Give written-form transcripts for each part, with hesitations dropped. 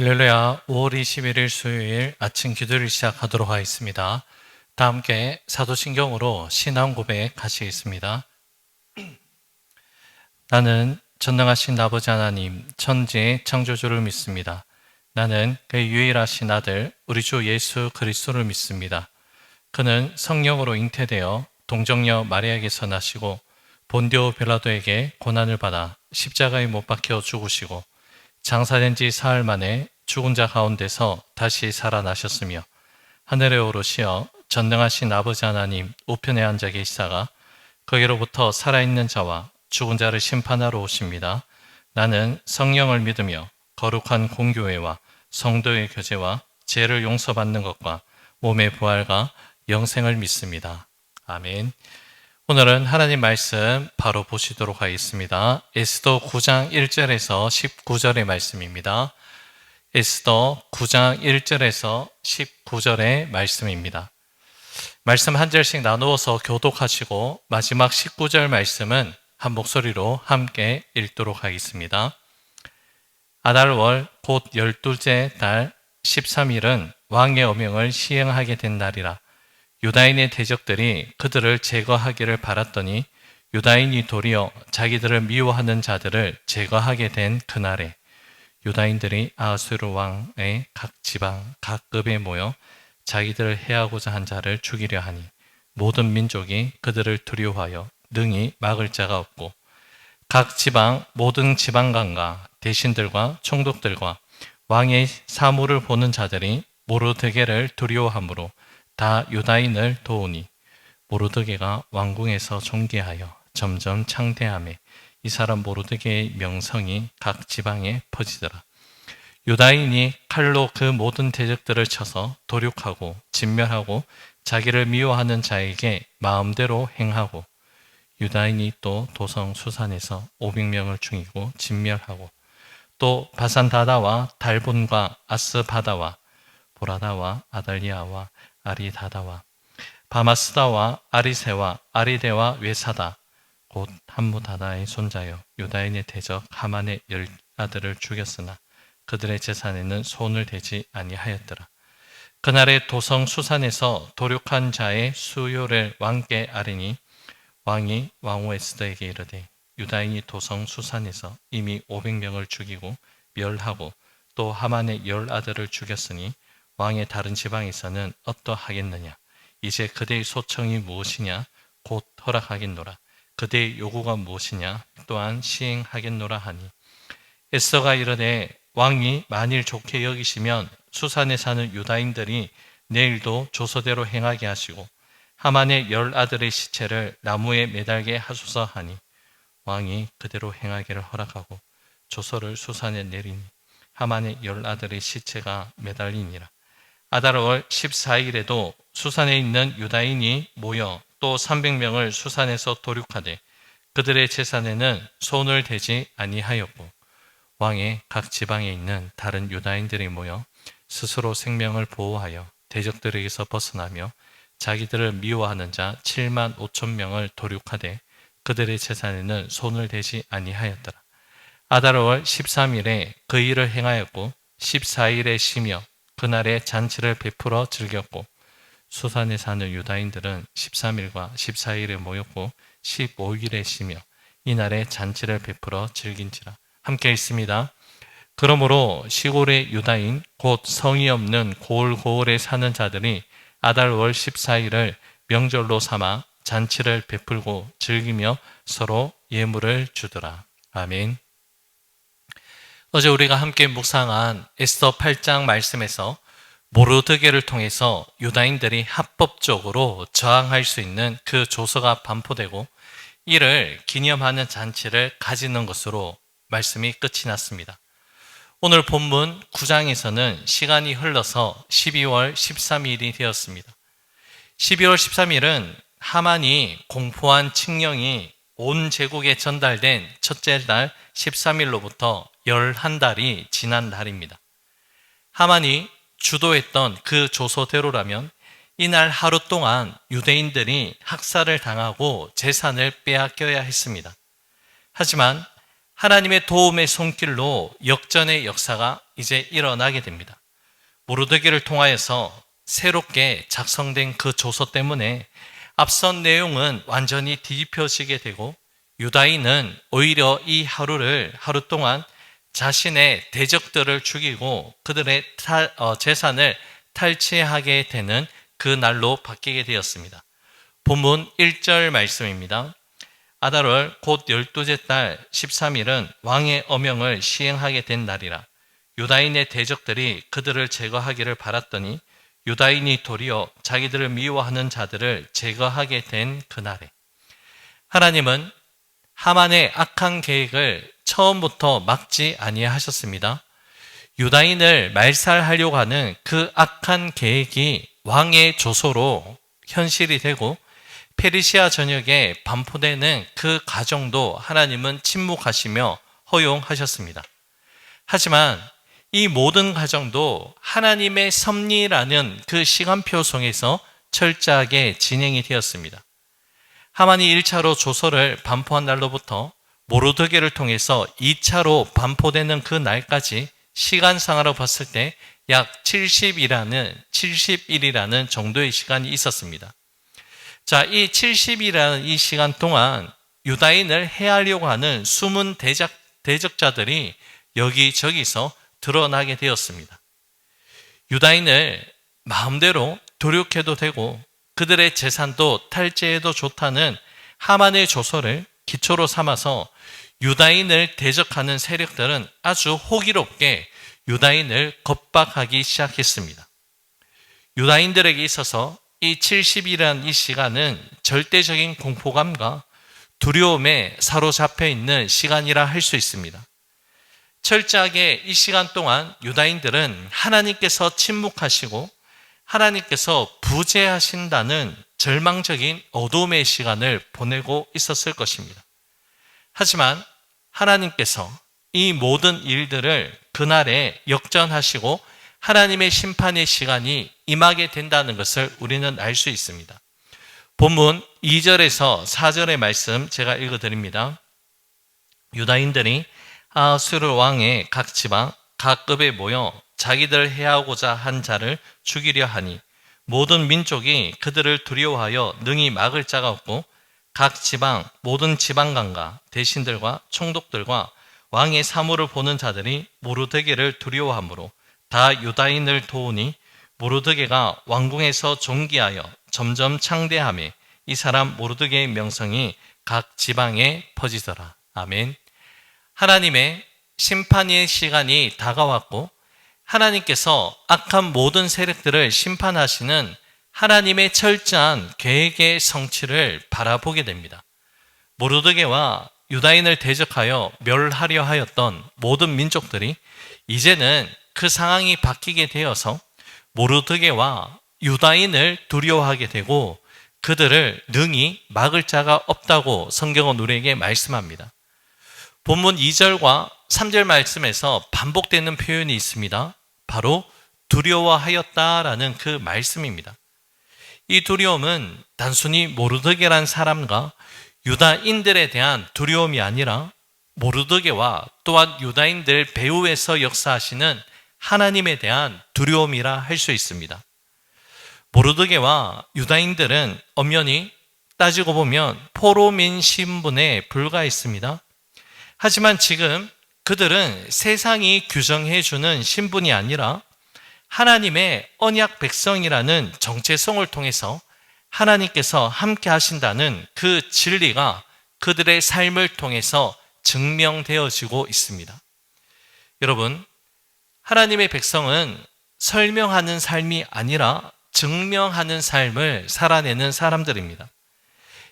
할렐루야. 5월 21일 수요일 아침 기도를 시작하도록 하겠습니다. 다 함께 사도신경으로 신앙 고백 하시겠습니다. 나는 전능하신 아버지 하나님, 천지의 창조주를 믿습니다. 나는 그의 유일하신 아들, 우리 주 예수 그리스도를 믿습니다. 그는 성령으로 잉태되어 동정녀 마리아에게서 나시고 본디오 빌라도에게 고난을 받아 십자가에 못 박혀 죽으시고 장사된 지 사흘 만에 죽은 자 가운데서 다시 살아나셨으며 하늘에 오르시어 전능하신 아버지 하나님 우편에 앉아 계시다가 거기로부터 살아있는 자와 죽은 자를 심판하러 오십니다. 나는 성령을 믿으며 거룩한 공교회와 성도의 교제와 죄를 용서받는 것과 몸의 부활과 영생을 믿습니다. 아멘. 오늘은 하나님 말씀 바로 보시도록 하겠습니다. 에스더 9장 1절에서 19절의 말씀입니다. 에스더 9장 1절에서 19절의 말씀입니다. 말씀 한 절씩 나누어서 교독하시고 마지막 19절 말씀은 한 목소리로 함께 읽도록 하겠습니다. 아달월 곧 12째 달 13일은 왕의 어명을 시행하게 된 날이라. 유다인의 대적들이 그들을 제거하기를 바랐더니 유다인이 도리어 자기들을 미워하는 자들을 제거하게 된 그날에 유다인들이 아하수르 왕의 각 지방, 각 급에 모여 자기들을 해하고자 한 자를 죽이려 하니 모든 민족이 그들을 두려워하여 능히 막을 자가 없고 각 지방 모든 지방관과 대신들과 총독들과 왕의 사물을 보는 자들이 모르드게를 두려워하므로 다 유다인을 도우니 모르드게가 왕궁에서 존귀하여 점점 창대하며 이 사람 모르드게의 명성이 각 지방에 퍼지더라. 유다인이 칼로 그 모든 대적들을 쳐서 도륙하고 진멸하고 자기를 미워하는 자에게 마음대로 행하고 유다인이 또 도성 수산에서 500명을 죽이고 진멸하고 또 바산다다와 달본과 아스바다와 보라다와 아달리아와 아리다다와 바마스다와 아리세와 아리데와 외사다 곧 함무다다의 손자여 유다인의 대적 하만의 10아들을 죽였으나 그들의 재산에는 손을 대지 아니하였더라. 그날의 도성 수산에서 도륙한 자의 수요를 왕께 아뢰니 왕이 왕후 에스더에게 이르되 유다인이 도성 수산에서 이미 500명을 죽이고 멸하고 또 하만의 10아들을 죽였으니 왕의 다른 지방에서는 어떠하겠느냐. 이제 그대의 소청이 무엇이냐. 곧 허락하겠노라. 그대의 요구가 무엇이냐. 또한 시행하겠노라 하니 에스더가 이르되 왕이 만일 좋게 여기시면 수산에 사는 유다인들이 내일도 조서대로 행하게 하시고 하만의 10아들의 시체를 나무에 매달게 하소서 하니 왕이 그대로 행하기를 허락하고 조서를 수산에 내리니 하만의 10아들의 시체가 매달리니라. 아달월 14일에도 수산에 있는 유다인이 모여 또 300명을 수산에서 도륙하되 그들의 재산에는 손을 대지 아니하였고 왕의 각 지방에 있는 다른 유다인들이 모여 스스로 생명을 보호하여 대적들에게서 벗어나며 자기들을 미워하는 자 7만 5천 명을 도륙하되 그들의 재산에는 손을 대지 아니하였더라. 아달월 13일에 그 일을 행하였고 14일에 쉬며 그날에 잔치를 베풀어 즐겼고 수산에 사는 유다인들은 13일과 14일에 모였고 15일에 쉬며 이날에 잔치를 베풀어 즐긴지라. 함께 읽습니다. 그러므로 시골의 유다인 곧 성이 없는 고을고을에 사는 자들이 아달월 14일을 명절로 삼아 잔치를 베풀고 즐기며 서로 예물을 주더라. 아멘. 어제 우리가 함께 묵상한 에스더 8장 말씀에서 모르드게를 통해서 유다인들이 합법적으로 저항할 수 있는 그 조서가 반포되고 이를 기념하는 잔치를 가지는 것으로 말씀이 끝이 났습니다. 오늘 본문 9장에서는 시간이 흘러서 12월 13일이 되었습니다. 12월 13일은 하만이 공포한 칙령이 온 제국에 전달된 첫째 달 13일로부터 11달이 지난 날입니다. 하만이 주도했던 그 조서대로라면 이날 하루 동안 유대인들이 학살을 당하고 재산을 빼앗겨야 했습니다. 하지만 하나님의 도움의 손길로 역전의 역사가 이제 일어나게 됩니다. 모르드게를 통하여서 새롭게 작성된 그 조서 때문에 앞선 내용은 완전히 뒤집혀지게 되고, 유다인은 오히려 이 하루 동안 자신의 대적들을 죽이고 그들의 재산을 탈취하게 되는 그 날로 바뀌게 되었습니다. 본문 1절 말씀입니다. 아달월 곧 12째 달 13일은 왕의 어명을 시행하게 된 날이라. 유다인의 대적들이 그들을 제거하기를 바랐더니 유다인이 도리어 자기들을 미워하는 자들을 제거하게 된 그날에, 하나님은 하만의 악한 계획을 처음부터 막지 아니하셨습니다. 유다인을 말살하려고 하는 그 악한 계획이 왕의 조소로 현실이 되고 페르시아 전역에 반포되는 그 과정도 하나님은 침묵하시며 허용하셨습니다. 하지만 이 모든 과정도 하나님의 섭리라는 그 시간표 속에서 철저하게 진행이 되었습니다. 하만이 1차로 조서를 반포한 날로부터 모르드게를 통해서 2차로 반포되는 그 날까지 시간상으로 봤을 때 약 70일이라는 정도의 시간이 있었습니다. 자, 이 70일이라는 이 시간 동안 유다인을 해하려고 하는 숨은 대적자들이 여기저기서 드러나게 되었습니다. 유다인을 마음대로 도륙해도 되고 그들의 재산도 탈취해도 좋다는 하만의 조서를 기초로 삼아서 유다인을 대적하는 세력들은 아주 호기롭게 유다인을 겁박하기 시작했습니다. 유다인들에게 있어서 이 70일이라는 이 시간은 절대적인 공포감과 두려움에 사로잡혀 있는 시간이라 할 수 있습니다. 철저하게 이 시간 동안 유다인들은 하나님께서 침묵하시고 하나님께서 부재하신다는 절망적인 어둠의 시간을 보내고 있었을 것입니다. 하지만 하나님께서 이 모든 일들을 그날에 역전하시고 하나님의 심판의 시간이 임하게 된다는 것을 우리는 알 수 있습니다. 본문 2절에서 4절의 말씀 제가 읽어드립니다. 유다인들이 아하수르 왕의 각 지방 각 급에 모여 자기들 해하고자 한 자를 죽이려 하니 모든 민족이 그들을 두려워하여 능히 막을 자가 없고 각 지방 모든 지방관과 대신들과 총독들과 왕의 사물을 보는 자들이 모르드게를 두려워하므로 다 유다인을 도우니 모르드게가 왕궁에서 존귀하여 점점 창대하며 이 사람 모르드게의 명성이 각 지방에 퍼지더라. 아멘. 하나님의 심판의 시간이 다가왔고 하나님께서 악한 모든 세력들을 심판하시는 하나님의 철저한 계획의 성취를 바라보게 됩니다. 모르드게와 유다인을 대적하여 멸하려 하였던 모든 민족들이 이제는 그 상황이 바뀌게 되어서 모르드게와 유다인을 두려워하게 되고 그들을 능히 막을 자가 없다고 성경은 우리에게 말씀합니다. 본문 2절과 3절 말씀에서 반복되는 표현이 있습니다. 바로 두려워하였다라는 그 말씀입니다. 이 두려움은 단순히 모르드게란 사람과 유다인들에 대한 두려움이 아니라 모르드게와 또한 유다인들 배후에서 역사하시는 하나님에 대한 두려움이라 할 수 있습니다. 모르드게와 유다인들은 엄연히 따지고 보면 포로민 신분에 불과했습니다. 하지만 지금 그들은 세상이 규정해주는 신분이 아니라 하나님의 언약 백성이라는 정체성을 통해서 하나님께서 함께 하신다는 그 진리가 그들의 삶을 통해서 증명되어지고 있습니다. 여러분, 하나님의 백성은 설명하는 삶이 아니라 증명하는 삶을 살아내는 사람들입니다.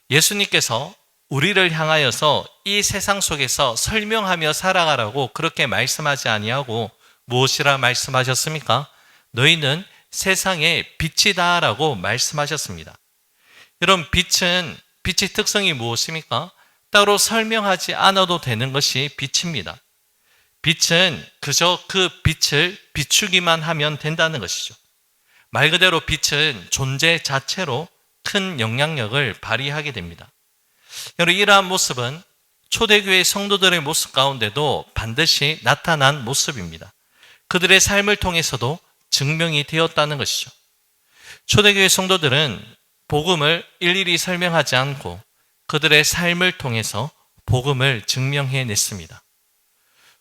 예수님께서 우리를 향하여서 이 세상 속에서 설명하며 살아가라고 그렇게 말씀하지 아니하고 무엇이라 말씀하셨습니까? 너희는 세상의 빛이다 라고 말씀하셨습니다. 여러분, 빛의 특성이 무엇입니까? 따로 설명하지 않아도 되는 것이 빛입니다. 빛은 그저 그 빛을 비추기만 하면 된다는 것이죠. 말 그대로 빛은 존재 자체로 큰 영향력을 발휘하게 됩니다. 여러분, 이러한 모습은 초대교회 성도들의 모습 가운데도 반드시 나타난 모습입니다. 그들의 삶을 통해서도 증명이 되었다는 것이죠. 초대교회 성도들은 복음을 일일이 설명하지 않고 그들의 삶을 통해서 복음을 증명해냈습니다.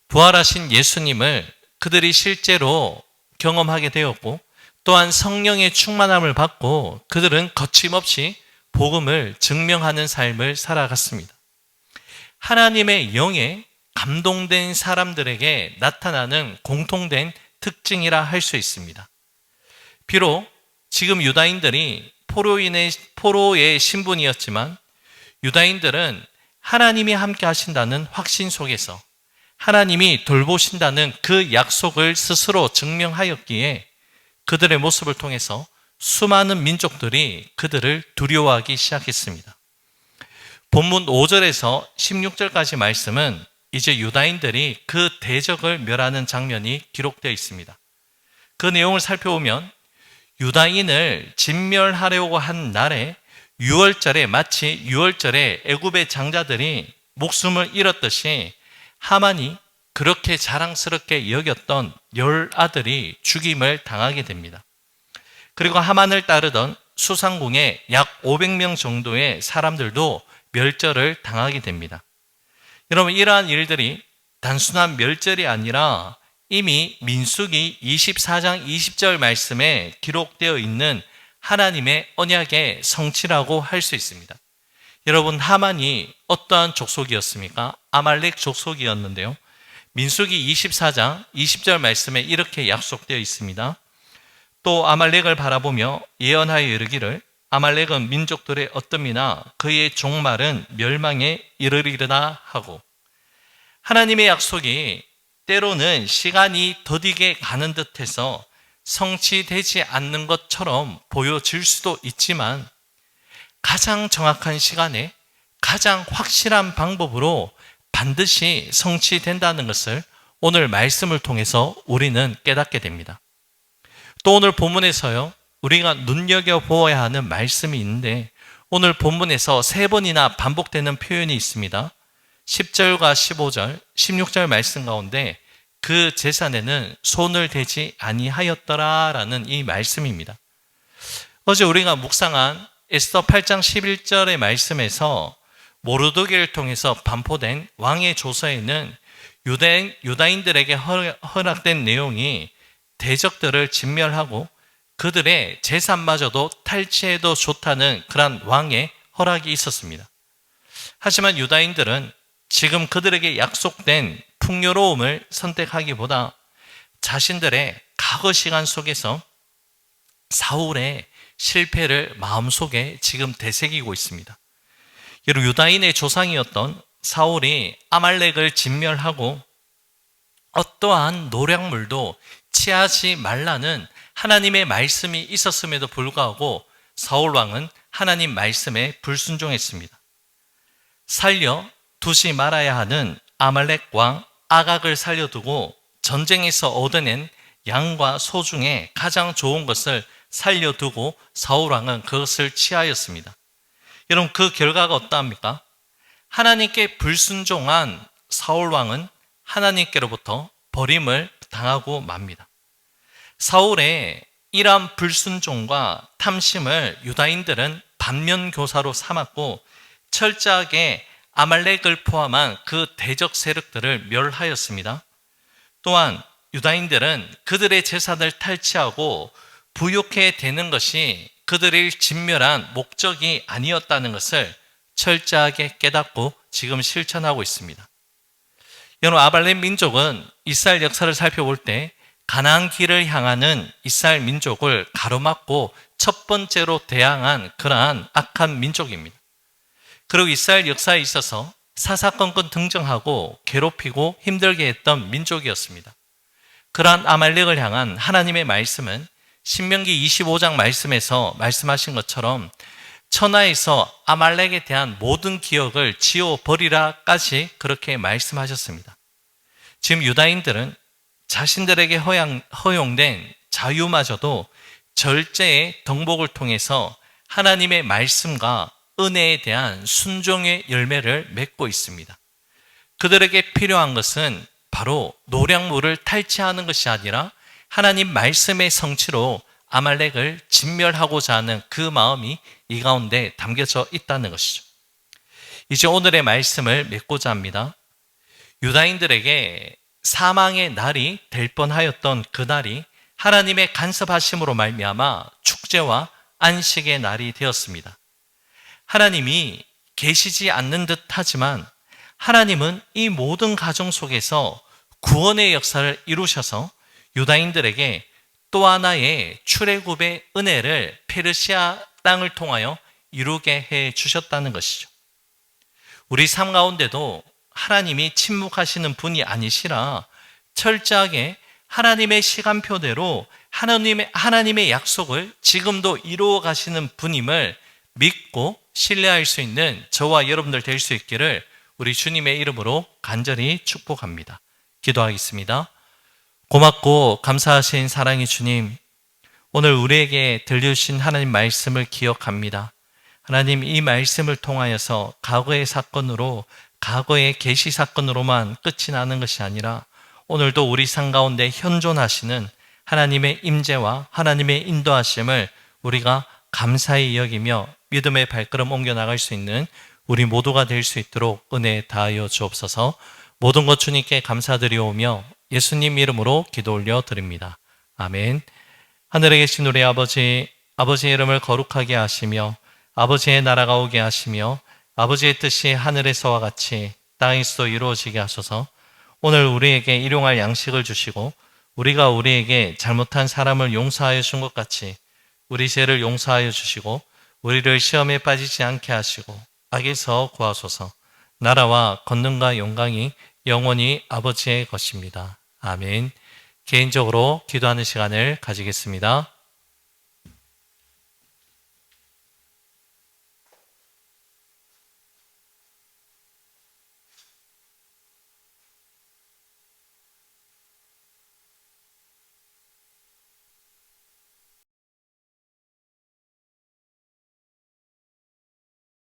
부활하신 예수님을 그들이 실제로 경험하게 되었고, 또한 성령의 충만함을 받고 그들은 거침없이 복음을 증명하는 삶을 살아갔습니다. 하나님의 영에 감동된 사람들에게 나타나는 공통된 특징이라 할 수 있습니다. 비록 지금 유다인들이 포로의 신분이었지만 유다인들은 하나님이 함께 하신다는 확신 속에서 하나님이 돌보신다는 그 약속을 스스로 증명하였기에 그들의 모습을 통해서 수많은 민족들이 그들을 두려워하기 시작했습니다. 본문 5절에서 16절까지 말씀은 이제 유다인들이 그 대적을 멸하는 장면이 기록되어 있습니다. 그 내용을 살펴보면 유다인을 진멸하려고 한 날에 유월절에 마치 유월절에 애굽의 장자들이 목숨을 잃었듯이 하만이 그렇게 자랑스럽게 여겼던 10아들이 죽임을 당하게 됩니다. 그리고 하만을 따르던 수상궁의 약 500명 정도의 사람들도 멸절을 당하게 됩니다. 여러분, 이러한 일들이 단순한 멸절이 아니라 이미 민수기 24장 20절 말씀에 기록되어 있는 하나님의 언약의 성취라고 할 수 있습니다. 여러분, 하만이 어떠한 족속이었습니까? 아말렉 족속이었는데요. 민수기 24장 20절 말씀에 이렇게 약속되어 있습니다. 또 아말렉을 바라보며 예언하여 이르기를 아말렉은 민족들의 어뜸이나 그의 종말은 멸망에 이르리라 하고, 하나님의 약속이 때로는 시간이 더디게 가는 듯해서 성취되지 않는 것처럼 보여질 수도 있지만 가장 정확한 시간에 가장 확실한 방법으로 반드시 성취된다는 것을 오늘 말씀을 통해서 우리는 깨닫게 됩니다. 또 오늘 본문에서요, 우리가 눈여겨보아야 하는 말씀이 있는데 오늘 본문에서 3번이나 반복되는 표현이 있습니다. 10절과 15절, 16절 말씀 가운데 그 제산에는 손을 대지 아니하였더라라는 이 말씀입니다. 어제 우리가 묵상한 에스더 8장 11절의 말씀에서 모르드게를 통해서 반포된 왕의 조서에는 유다인들에게 허락된 내용이 대적들을 진멸하고 그들의 재산마저도 탈취해도 좋다는 그런 왕의 허락이 있었습니다. 하지만 유다인들은 지금 그들에게 약속된 풍요로움을 선택하기보다 자신들의 과거 시간 속에서 사울의 실패를 마음속에 지금 되새기고 있습니다. 여러분, 유다인의 조상이었던 사울이 아말렉을 진멸하고 어떠한 노략물도 취하지 말라는 하나님의 말씀이 있었음에도 불구하고 사울 왕은 하나님 말씀에 불순종했습니다. 살려 두지 말아야 하는 아말렉 왕 아각을 살려두고 전쟁에서 얻어낸 양과 소 중에 가장 좋은 것을 살려두고 사울 왕은 그것을 취하였습니다. 여러분, 그 결과가 어떠합니까? 하나님께 불순종한 사울 왕은 하나님께로부터 버림을 당하고 맙니다. 사울의 이러한 불순종과 탐심을 유다인들은 반면교사로 삼았고 철저하게 아말렉을 포함한 그 대적 세력들을 멸하였습니다. 또한 유다인들은 그들의 재산을 탈취하고 부욕해 대는 것이 그들을 진멸한 목적이 아니었다는 것을 철저하게 깨닫고 지금 실천하고 있습니다. 여러분, 아말렉 민족은 이스라엘 역사를 살펴볼 때 가나안 길을 향하는 이스라엘 민족을 가로막고 첫 번째로 대항한 그러한 악한 민족입니다. 그리고 이스라엘 역사에 있어서 사사건건 등정하고 괴롭히고 힘들게 했던 민족이었습니다. 그러한 아말렉을 향한 하나님의 말씀은 신명기 25장 말씀에서 말씀하신 것처럼 천하에서 아말렉에 대한 모든 기억을 지워버리라까지 그렇게 말씀하셨습니다. 지금 유다인들은 자신들에게 허용된 자유마저도 절제의 덕목을 통해서 하나님의 말씀과 은혜에 대한 순종의 열매를 맺고 있습니다. 그들에게 필요한 것은 바로 노량물을 탈취하는 것이 아니라 하나님 말씀의 성취로 아말렉을 진멸하고자 하는 그 마음이 이 가운데 담겨져 있다는 것이죠. 이제 오늘의 말씀을 맺고자 합니다. 유다인들에게 사망의 날이 될 뻔하였던 그 날이 하나님의 간섭하심으로 말미암아 축제와 안식의 날이 되었습니다. 하나님이 계시지 않는 듯 하지만 하나님은 이 모든 가정 속에서 구원의 역사를 이루셔서 유다인들에게 또 하나의 출애굽의 은혜를 페르시아 땅을 통하여 이루게 해 주셨다는 것이죠. 우리 삶 가운데도 하나님이 침묵하시는 분이 아니시라 철저하게 하나님의 시간표대로 하나님의 약속을 지금도 이루어 가시는 분임을 믿고 신뢰할 수 있는 저와 여러분들 될 수 있기를 우리 주님의 이름으로 간절히 축복합니다. 기도하겠습니다. 고맙고 감사하신 사랑의 주님, 오늘 우리에게 들려주신 하나님 말씀을 기억합니다. 하나님, 이 말씀을 통하여서 과거의 사건으로, 과거의 계시 사건으로만 끝이 나는 것이 아니라 오늘도 우리 삶 가운데 현존하시는 하나님의 임재와 하나님의 인도하심을 우리가 감사히 여기며 믿음의 발걸음 옮겨 나갈 수 있는 우리 모두가 될 수 있도록 은혜 다하여 주옵소서. 모든 것 주님께 감사드리오며 예수님 이름으로 기도 올려 드립니다. 아멘. 하늘에 계신 우리 아버지, 아버지의 이름을 거룩하게 하시며 아버지의 나라가 오게 하시며 아버지의 뜻이 하늘에서와 같이 땅에서도 이루어지게 하소서. 오늘 우리에게 일용할 양식을 주시고 우리가 우리에게 잘못한 사람을 용서하여 준 것 같이 우리 죄를 용서하여 주시고 우리를 시험에 빠지지 않게 하시고 악에서 구하소서. 나라와 권능과 영광이 영원히 아버지의 것입니다. 아멘. 개인적으로 기도하는 시간을 가지겠습니다.